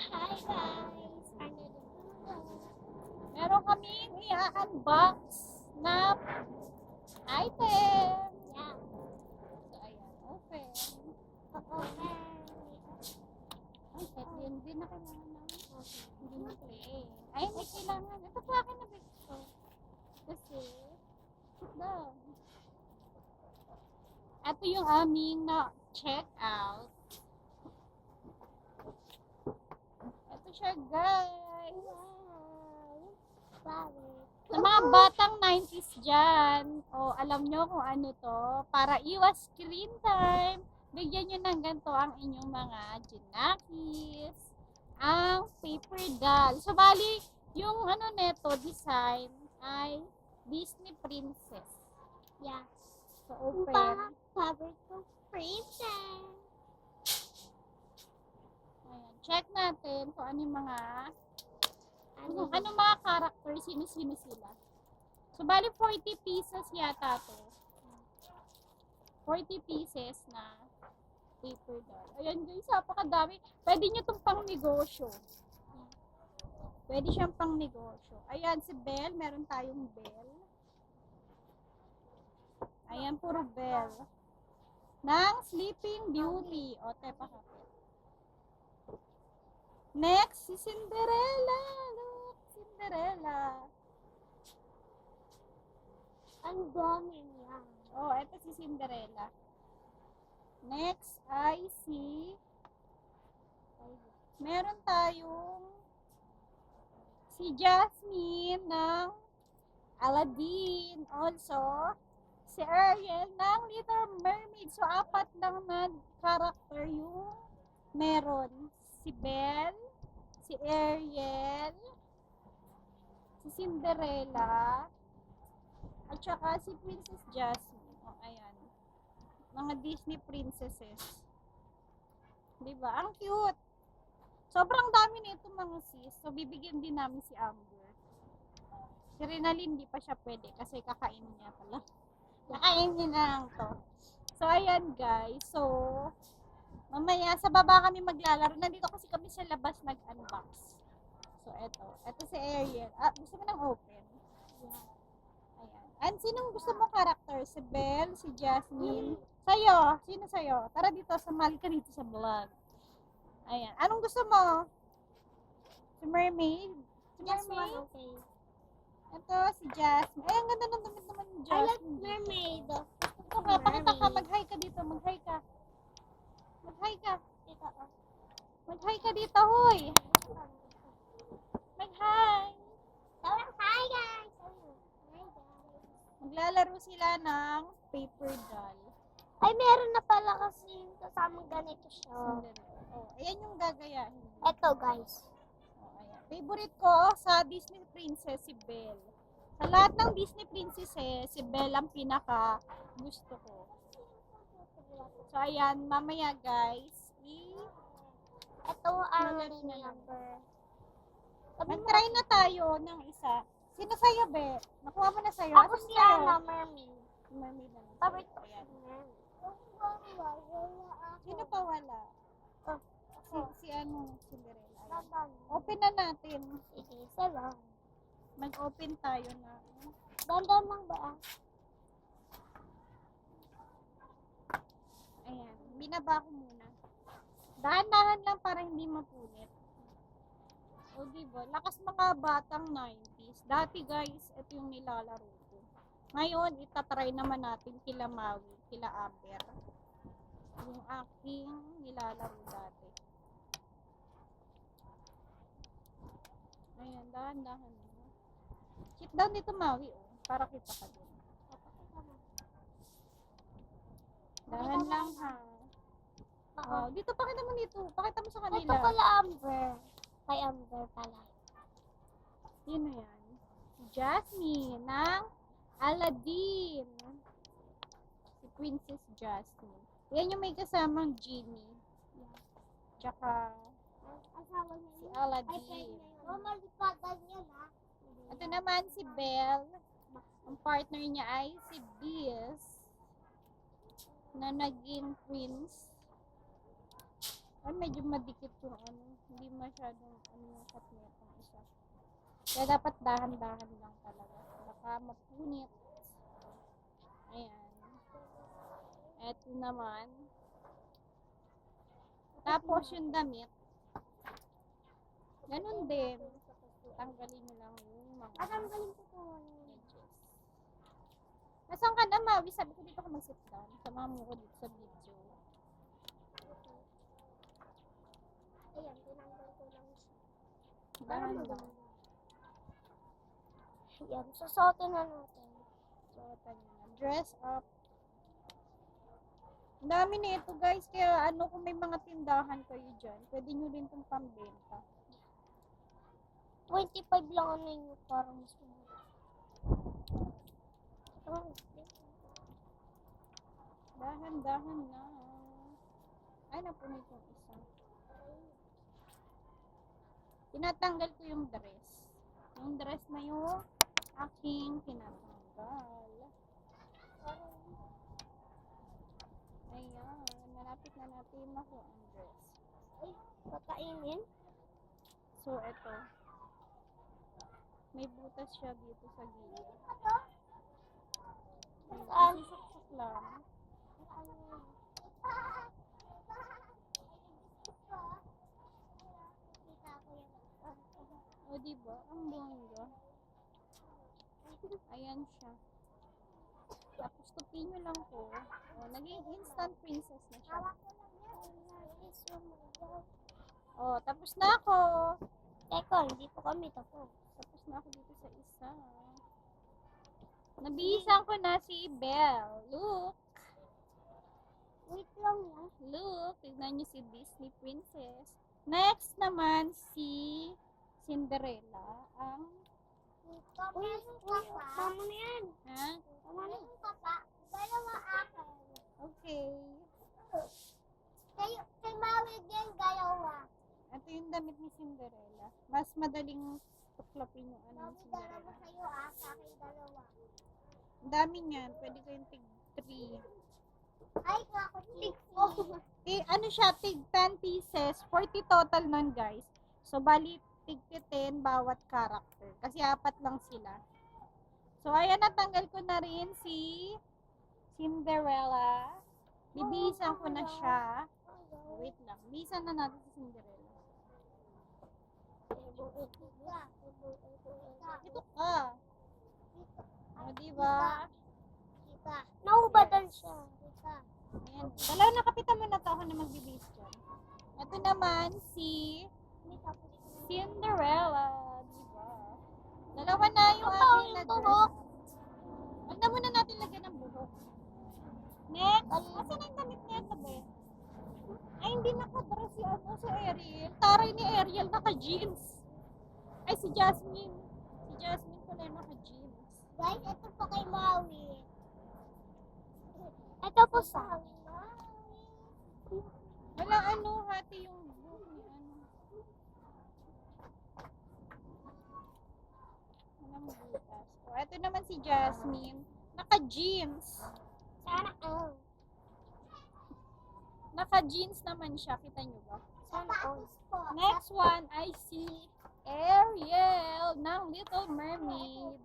Hi guys! Ano din? Meron kaming i-unbox na item. Yeah. So, ayan. Open. Okay. Ay, set din. Hindi na kailangan na. Hindi na play. Ay, hindi kailangan. Ito po akin na gusto. Kasi, sit down. Ito yung aming na-check out. Ito siya, guys. Wow! Sorry. Sa mga batang 90s dyan, o alam nyo kung ano to, para iwas screen time, bigyan nyo ng ganito ang inyong mga ginakis, ang paper doll. So, bali, yung ano neto, design, ay Disney Princess. Yeah. So, open. Fabric ko princess. Ayan. Check natin kung ano yung mga Ano? mga character, sino-sino sila. So, bali 40 pieces yata to. 40 pieces na paper doll. Ayan guys, napakadami. Pwede nyo itong pang negosyo. Pwede siyang pang negosyo. Ayan, si Belle. Meron tayong Belle. Ayan, puro Belle. Nang Sleeping Beauty. O, tepa ka. Next, si Cinderella. Look, Cinderella. Ang dami niya. Oh, eto si Cinderella. Next ay meron tayong si Jasmine ng Aladdin. Also, si Ariel ng Little Mermaid. So, apat lang na character yung meron. Si Belle, si Ariel, si Cinderella, at saka si Princess Jasmine. O, ayan. Mga Disney princesses. Diba? Ang cute. Sobrang dami nito mga sis. So, bibigyan din namin si Amber. Si Renalyn, di pa siya pwede kasi kakainin niya pala. Kakainin na lang to. So, ayan guys. So, mamaya sa baba kami maglalaro. Nandito kasi kami sa labas nag-unbox. So, eto. Eto si Ariel. Ah, gusto mo ng open? Yeah. Ayan. And sinong gusto mo character? Si Belle, si Jasmine. Sa'yo. Sino sa'yo? Tara dito, sumali ka dito sa vlog. Ayan. Anong gusto mo? Si Mermaid? Si Just one, Mermaid? okay. Ito, si Jasmine. Ay, ang ganda ng damit naman ni I like Jasmine. mermaid. Ito ka, pakita ka. Mag-hi ka dito. Mag-hi ka. Mag-hi ka. Ito, oh. Mag-hi ka dito, hoy. Mag-hi. Tawag, hi guys! Hi guys! Maglalaro sila ng paper doll. Ay, meron na pala kasi kasamang ganito siya. Cinderella. Oh, ayan yung gagayahin. Ito guys. Oh, ayan. Favorite ko sa Disney Princess si Belle. Sa lahat ng Disney Princesses, si Belle ang pinaka gusto ko. So, ayan, mamaya guys, Ito ang Malaro na lang. number. mag-try na tayo ng isa. Sino sa'yo, Be? Nakuha mo na sa'yo? Ako Asan si sa'yo? Anna, mermaid. Mermaid na lang. Favorite ko. Ayan. Sino Sino pa wala? Oh, Si ano, Cinderella. Ayan. Laban. Open na natin. Sige, sarang. Mag-open tayo na. Dandan lang ba? Ayan. Binaba ko muna. Dahan-dahan lang para hindi mapunit. O diba? Lakas mga batang 90s. Dati guys, ito yung nilalaro ko. Ngayon, itatry naman natin kila Maui, kila Aber. Yung aking nilalaro dati. Ayan, dahan-dahan. Sit down dito, Maui, oh. Para kita ka dun. Dahan lang, ha. Oo. Oh, dito, pakita mo dito. Pakita mo sa Ito kanila. pala Amber. Kay Amber pala. Sino yan? Si Jasmine ng Aladdin. Si Princess Jasmine. Yan yung may kasamang genie. Tsaka Asawa niya si yun. Aladdin. Mamalipatan niya na. Ito naman si Belle. Ang partner niya ay si Beast na naging prince. Ay, medyo madikit yung ano. Hindi masyadong ano yung cut netong isa. Kaya dapat dahan-dahan lang talaga. Baka mapunit. Ayan. Eto naman. Tapos yung damit. Ganun din. Tanggalin nyo lang yung mga Tatanggalin ko ito. edges. Nasaan ka na, Maui? Sabi ko dito ka mag-sit down. Sama mo ko dito sa video. Ayan, tinanggal ko lang siya. Dahan lang. Ayan, susuotin na natin. Suotan nyo na. Dress up. Ang dami na ito, guys. Kaya ano, kung may mga tindahan kayo dyan, pwede nyo rin itong pambenta. 25 lang ano yung parang mas mura. Dahan-dahan na. Ay, napunit yung isa. Tinatanggal ko yung dress. Yung dress na yung aking tinatanggal. Ayan. Malapit na natin makuha ang dress. Ay, pakainin. So, ito. May butas siya dito sa gilid. Saan? Susuksak lang. O, diba? Ang bongga. Ayan siya. Tapos, tupin nyo lang po. O, naging instant princess na siya. O, tapos na ako. Teka, hindi po kami tapos. Tapos na ako dito sa isa. Nabihisan ko na si Belle. Look. Wait lang yan. Look. Tignan nyo si Disney Princess. Next naman si Cinderella. Ang Uy, tama na yan. ha? Tama na yung papa. Dalawa akin. Okay. Kay Maui din, dalawa. Ito yung damit ni Cinderella. Mas madaling tuklapin yung ano Maui, ni dalawa Cinderella. sa'yo sa akin dalawa. Ang dami niyan. Pwede kayong tig 3. Ay, ako tig 4. Eh, ano siya? Tig 10 pieces. 40 total nun, guys. So, bali, tig 10 bawat character. Kasi 4 lang sila. So, ayan, natanggal ko na rin si Cinderella. Bibihisan ko na siya. Wait lang. Bihisan na natin si Cinderella. Ito ka. O, diba? Naubadan siya. Ayan. Dalaw na kapitan mo na to. Ako na magbibihis dyan. Ito naman si Cinderella. Diba? Dalawa na yung ating yung buhok. Huwag na muna natin lagyan ng buhok. Next. Asan ang damit niya ito, be? Ay, hindi nakadress si ano, si Ariel. Taray ni Ariel, naka-jeans. Ay, si Jasmine. Si Jasmine pala yung naka-jeans. Guys, ito po kay Maui. Ito po sa akin. Wala ano, hati yung buhok ni ano. Walang butas. O, ito naman si Jasmine. Naka-jeans. Sana all. Naka-jeans naman siya. Kita nyo ba? Sana all. Next one, I see Ariel ng Little Mermaid.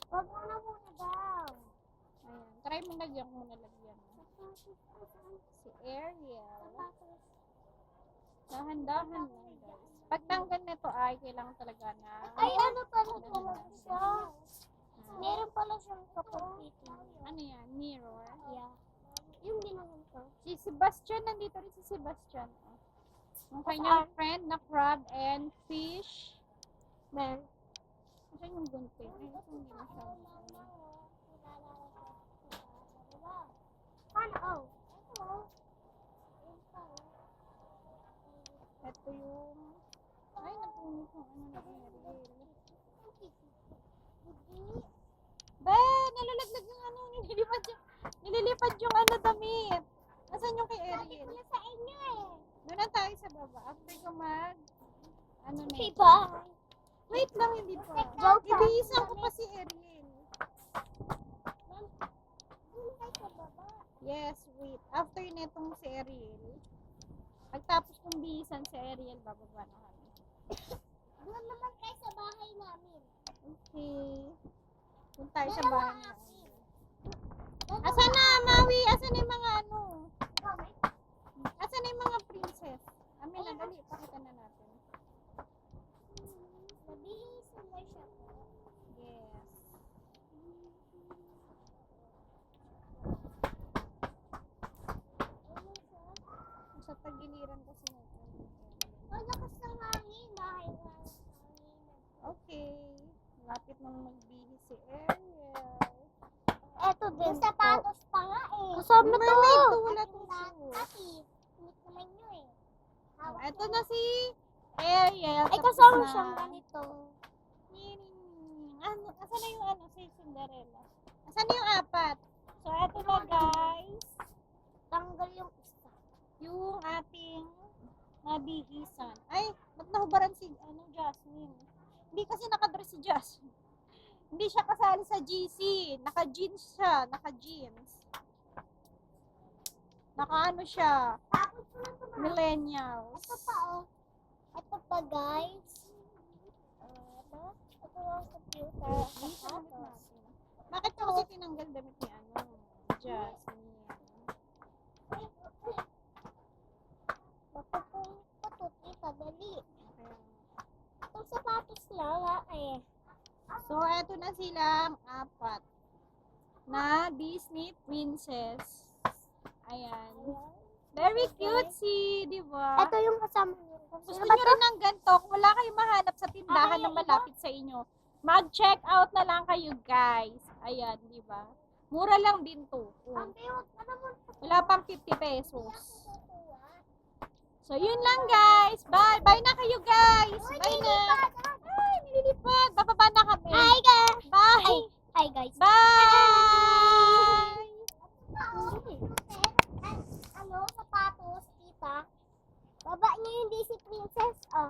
Wag mo na muna daw. Ayan. Try mo lagyan ko muna lagyan. Si Ariel. Dahan-dahan lang, guys. Pagtanggal nito ay kailangan talaga na Ay, ano pala talaga siya? Meron pala siyang kapag-fitting. ano yan? Mirror. Yeah. Yung ginawan ko. Si Sebastian, nandito rin si Sebastian. Oh. Yung kanyang friend na crab and fish. Man. Kasi yung gunting. Ay, ito hindi masyado. Sana all. Ito yung... Ay, napunit yung ano na Ariel. Ba, nalalaglag yung ano, nililipad yung ano damit. Nasaan yung kay Sabi ko Ariel? na sa inyo eh. Doon na tayo sa baba. After ko ano na Okay ito. ba? Wait lang, hindi pa. Joke lang. Ibihisan ko pa si Ariel. Doon tayo sa baba. Yes, wait. After netong si Ariel, Pagtapos kong bihisan si Ariel, bababa na kami. Doon naman kayo sa bahay namin. Okay. Punta tayo sa Dalawa bahay. akin. Asan na, Maui? Asan na yung mga ano? Kami? Asan na yung mga princess? Amin na, dali. Pakita na natin. Nabihisan na siya. Yes. Sa tagiliran kasi natin. Ang lakas ng hangin. Bahay nga ng hangin. Okay. Lapit nang magbihis si Ariel. Eto din. Yung sapatos pa nga eh. Kasama to. Mermaid to, wala tong shoe. Kasi, init naman nyo eh. Oh, eto na si Ariel. Ay, Tapos kasama na. siyang ganito. Ano, asan na yung ano, si Cinderella? Asan na yung apat? So, eto na guys. Tanggal yung isa. Yung ating nabihisan. Ay, ba't nahubaran si Jasmine? Hindi kasi nakadress si Jasmine. Hindi siya kasali sa GC. Naka-jeans siya. Naka-jeans. Naka-ano siya. Tapos ko lang tumakas. Millennials. Ito pa oh. Ito pa guys. Ito ang computer. Bihisan ulit natin. Bakit ko kasi tinanggal damit ni Jasmine? Patuti, dali. Okay. Itong sapatos lang ha eh. So, eto na silang apat na Disney princess. Ayan. Very cutesy, di ba? Ito yung kasama niyo. Gusto nyo rin ng ganito, kung wala kayong mahanap sa tindahan na malapit sa inyo, mag-check out na lang kayo, guys. Ayan, di ba? Mura lang din to. Oh. Wala pang 50 pesos. So, yun lang, guys. Bye! Bye na kayo, guys! Bye na! Ay, nililipad! Bababa na kami. Hi guys! Bye! Hi guys! Bye! Ano, sapatos, tita? Baba niyo yung Disney Princess, oh.